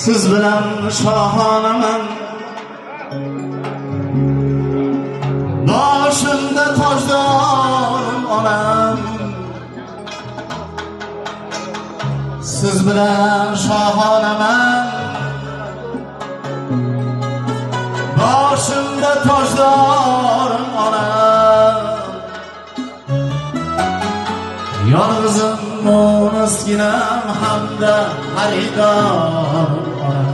Siz bilan shohonaman, boshimda tojdor onam. Siz bilan shohonaman, boshimda tojdor onam. Yolg'izim mo'niskinam hamda xaridor onam.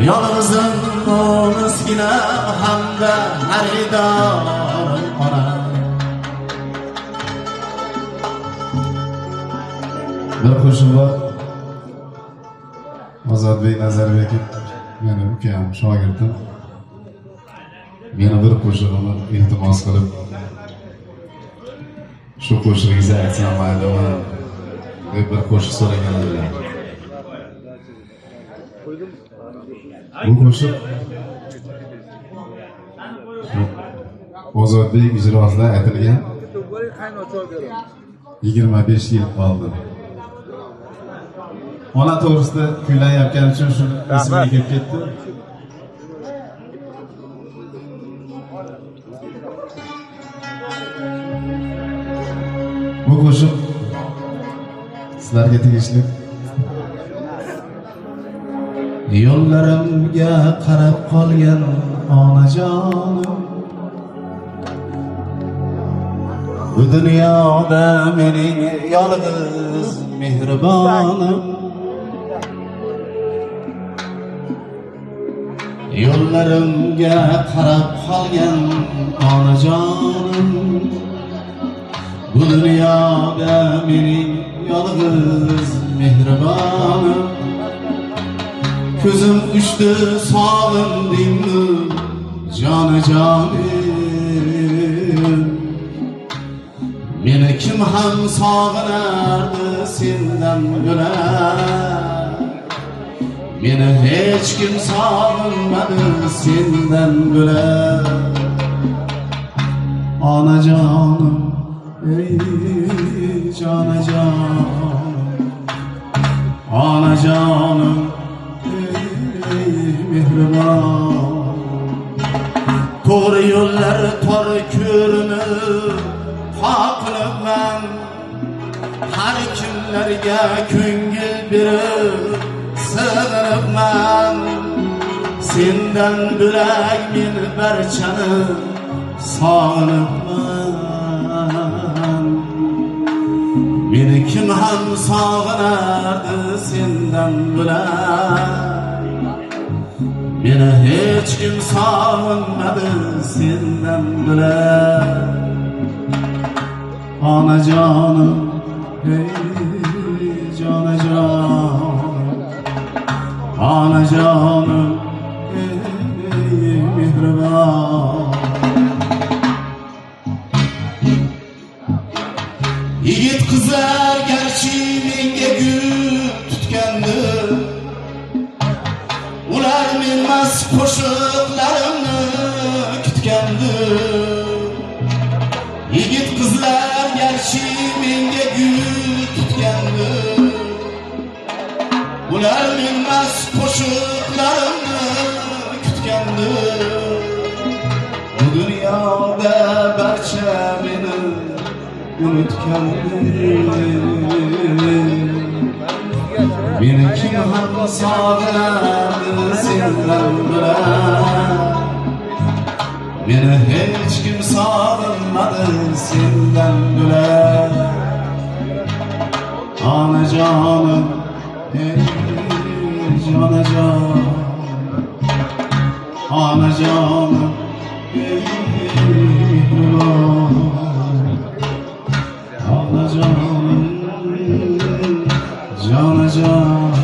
Yolg'izim mo'niskinam hamda xaridor onam. Bir qo'shiq bor. Ozodbek Nazarbekov meni ukam, shogirdim. Meni bir qo'shig'ini iltimos qilib shu qo'shig'ingizni aytsam maylimi deb bir qo'shiq so'raganlar. Bu qo'shiq Ozodbek ijrosida aytilgan 25 yil oldi. Ona to'g'risida kuylayotgan uchun shu ismga kelib ketdi. Bu qo'shiq sizlarga tegishli. Yo'llarimga qarab qolgan onajonim, bu dunyoda mening yolg'iz mehribonim. Yo'llarimga qarab qolgan onajonim, bu dunyoda mening yolg'iz mehribonim. Ko'zim uchdi sog'indingmi jonajonim, meni kim ham sog'inardi sendan bular. Meni hech kim sog'inmadi sendan bular. Onajonim, ey jonajonim, onajonim, ey mehribon. To'g'ri yo'llar tor ko'rinib qoqilibman, har kimlarga ko'ngil berib sig'inibman. Sendan bo'lak men barchani sog'inibman. Meni kim ham sog'inardi sendan bo'lak. Meni hech kim sog'inmadi sendan bo'lak. Onajonim, ey jonajonim, onajonim, ey mehribon. Yigit qizlar garchi menga gul tutgandi, ular menmas qo'shiqlarimni kutgandi. Yigit qizlar garchi menga gul tutgandi, ular menmas qo'shiqlarimni kutgandi. Bu dunyoda barcha meni unutgandi. Meni kim ham sog'inardi sendan bular. Meni hech kim sog'inmadi sendan bular. Onajonim, ey jonajonim, onajonim, ey mehribon. Onajonim, jonajonim.